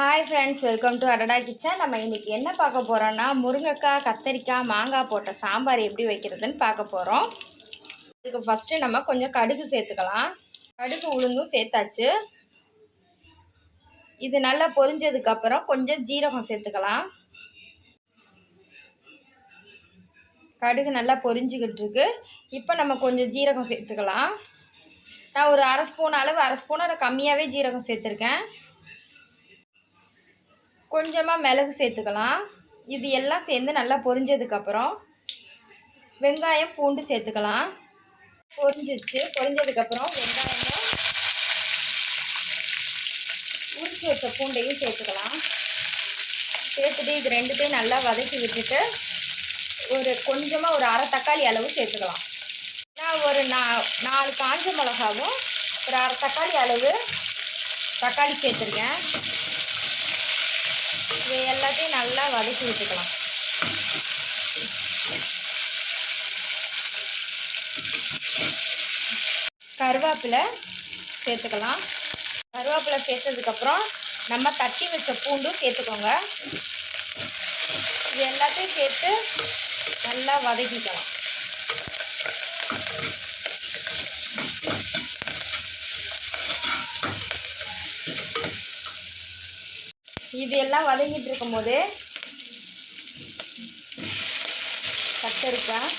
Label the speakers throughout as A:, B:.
A: Hi friends, welcome to அடடா kitchen. நம்ம இன்றைக்கி என்ன பார்க்க போகிறோன்னா, முருங்கைக்காய், கத்தரிக்காய், மாங்காய் போட்ட சாம்பார் எப்படி வைக்கிறதுன்னு பார்க்க போகிறோம். இதுக்கு ஃபஸ்ட்டு நம்ம கொஞ்சம் கடுகு சேர்த்துக்கலாம். கடுகு உளுந்தும் சேர்த்தாச்சு. இது நல்லா பொரிஞ்சதுக்கப்புறம் கொஞ்சம் ஜீரகம் சேர்த்துக்கலாம். கடுகு நல்லா பொரிஞ்சிக்கிட்டு இருக்கு. இப்போ நம்ம கொஞ்சம் ஜீரகம் சேர்த்துக்கலாம். நான் ஒரு அரை ஸ்பூன் அளவு, அரை ஸ்பூனோட கம்மியாகவே ஜீரகம் சேர்த்துருக்கேன். கொஞ்சமாக மிளகு சேர்த்துக்கலாம். இது எல்லாம் சேர்ந்து நல்லா பொரிஞ்சதுக்கப்புறம் வெங்காயம், பூண்டு சேர்த்துக்கலாம். பொரிஞ்சதுக்கப்புறம் வெங்காயமும் உரிச்சு வச்ச பூண்டையும் சேர்த்துக்கலாம். சேர்த்துட்டு இது ரெண்டுத்தையும் நல்லா வதக்கி விட்டுட்டு கொஞ்சமாக ஒரு அரை தக்காளி அளவு சேர்த்துக்கலாம். நான் ஒரு 4 காஞ்ச மிளகாவும் ஒரு அரை தக்காளி அளவு தக்காளி சேர்த்துருக்கேன். இது எல்லாத்தையும் நல்லா வதக்கி விட்டுக்கலாம். கருவேப்பிலை சேர்த்துக்கலாம். கருவேப்பிலை சேர்த்ததுக்கப்புறம் நம்ம தட்டி வச்ச பூண்டும் சேர்த்துக்கோங்க. இது எல்லாத்தையும் சேர்த்து நல்லா வதக்கிக்கலாம். இது எல்லாம் வதங்கிட்டு இருக்கும் போது கத்திரிக்காய்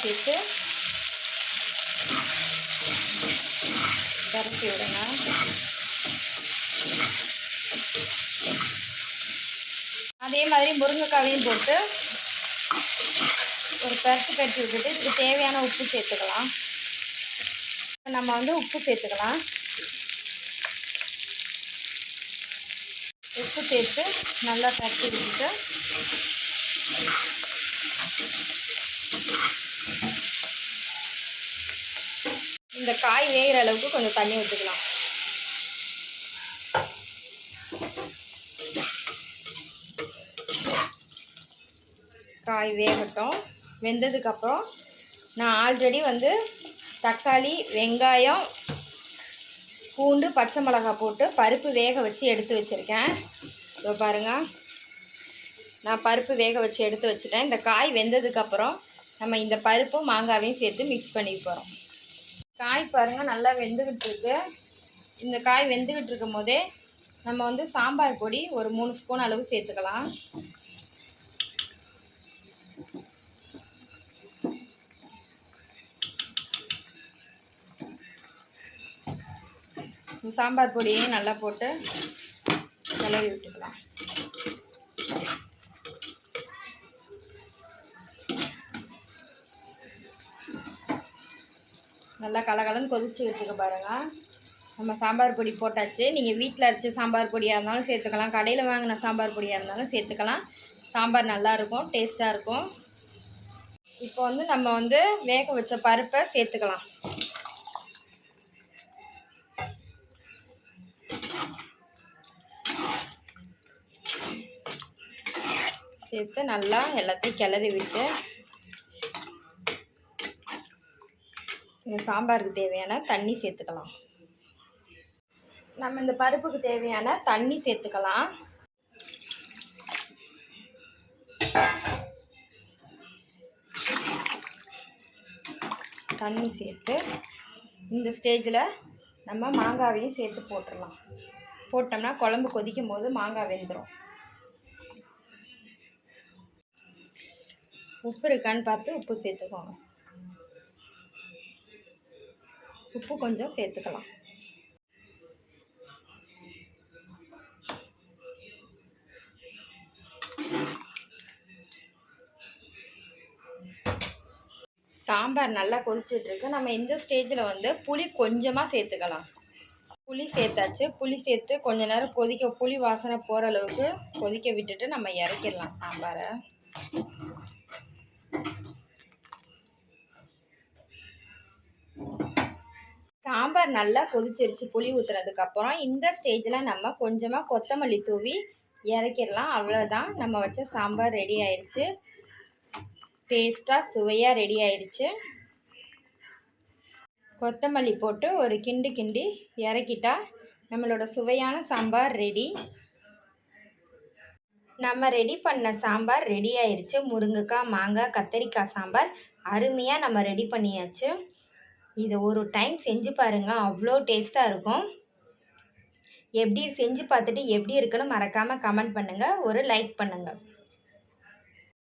A: சேர்த்து பரப்பி விடுங்க. அதே மாதிரி முருங்கைக்காவையும் போட்டு ஒரு பரட்டி விட்டுட்டு இதுக்கு தேவையான உப்பு சேர்த்துக்கலாம். நம்ம உப்பு சேர்த்துக்கலாம். உப்பு சேர்த்து நல்லா பரட்டி விட்டுட்டு இந்த காய் வேகிற அளவுக்கு கொஞ்சம் தண்ணி ஊற்றிக்கலாம். காய் வேகட்டும். வெந்ததுக்கப்புறம் நான் ஆல்ரெடி தக்காளி, வெங்காயம், பூண்டு, பச்சை மிளகாய் போட்டு பருப்பு வேக வச்சு எடுத்து வச்சுருக்கேன். இதோ பாருங்கள், நான் பருப்பு வேக வச்சு எடுத்து வச்சுட்டேன். இந்த காய் வெந்ததுக்கப்புறம் நம்ம இந்த பருப்பும் மாங்காவையும் சேர்த்து மிக்ஸ் பண்ணி போகிறோம். காய் பாருங்கள் நல்லா வெந்துக்கிட்டு இருக்கு. இந்த காய் வெந்துக்கிட்டு இருக்கும் போதே நம்ம சாம்பார் பொடி ஒரு 3 ஸ்பூன் அளவு சேர்த்துக்கலாம். சாம்பார் பொடியையும் நல்லா போட்டு கிளறி விட்டுக்கலாம். நல்லா கலகலன்னு கொதிச்சுக்கிட்டு இருக்கு பாருங்கள். நம்ம சாம்பார் பொடி போட்டாச்சு. நீங்கள் வீட்டில் அரைச்ச சாம்பார் பொடியாக இருந்தாலும் சேர்த்துக்கலாம், கடையில் வாங்கின சாம்பார் பொடியாக இருந்தாலும் சேர்த்துக்கலாம். சாம்பார் நல்லாயிருக்கும், டேஸ்ட்டாக இருக்கும். இப்போ நம்ம வேக வச்ச பருப்பை சேர்த்துக்கலாம். சேர்த்து நல்லா எல்லாத்தையும் கிளறி விட்டு இந்த சாம்பாருக்கு தேவையான தண்ணி சேர்த்துக்கலாம். நம்ம இந்த பருப்புக்கு தேவையான தண்ணி சேர்த்துக்கலாம். தண்ணி சேர்த்து இந்த ஸ்டேஜில் நம்ம மாங்காவையும் சேர்த்து போட்டுடலாம். போட்டோம்னா குழம்பு கொதிக்கும் போது மாங்காய் வெந்துடும். உப்பு இருக்கான்னு பார்த்து உப்பு சேர்த்துக்கோங்க. உப்பு கொஞ்சம் சேர்த்துக்கலாம். சாம்பார் நல்லா கொதிச்சிட்ருக்கு. நம்ம இந்த ஸ்டேஜில் புளி கொஞ்சமாக சேர்த்துக்கலாம். புளி சேர்த்தாச்சு. புளி சேர்த்து கொஞ்ச நேரம் புளி வாசனை போகிற அளவுக்கு கொதிக்க விட்டுட்டு நம்ம இறக்கிடலாம் சாம்பாரை. சாம்பார் நல்லா கொதிச்சிருச்சு புளி ஊற்றுனதுக்கப்புறம். இந்த ஸ்டேஜில் நம்ம கொஞ்சமாக கொத்தமல்லி தூவி இறக்கிடலாம். அவ்வளோதான், நம்ம வச்ச சாம்பார் ரெடி ஆயிடுச்சு. டேஸ்ட்டாக சுவையாக ரெடி ஆயிடுச்சு. கொத்தமல்லி போட்டு ஒரு கிண்டு கிண்டி இறக்கிட்டா நம்மளோட சுவையான சாம்பார் ரெடி. நம்ம ரெடி பண்ண சாம்பார் ரெடி ஆயிடுச்சு. முருங்கைக்காய், மாங்காய், கத்தரிக்காய் சாம்பார் அருமையாக நம்ம ரெடி பண்ணியாச்சு. இதை ஒரு டைம் செஞ்சு பாருங்கள், அவ்வளோ டேஸ்ட்டாக இருக்கும். எப்படி செஞ்சு பார்த்துட்டு எப்படி இருக்குன்னு மறக்காமல் கமெண்ட் பண்ணுங்கள், ஒரு லைக் பண்ணுங்கள்.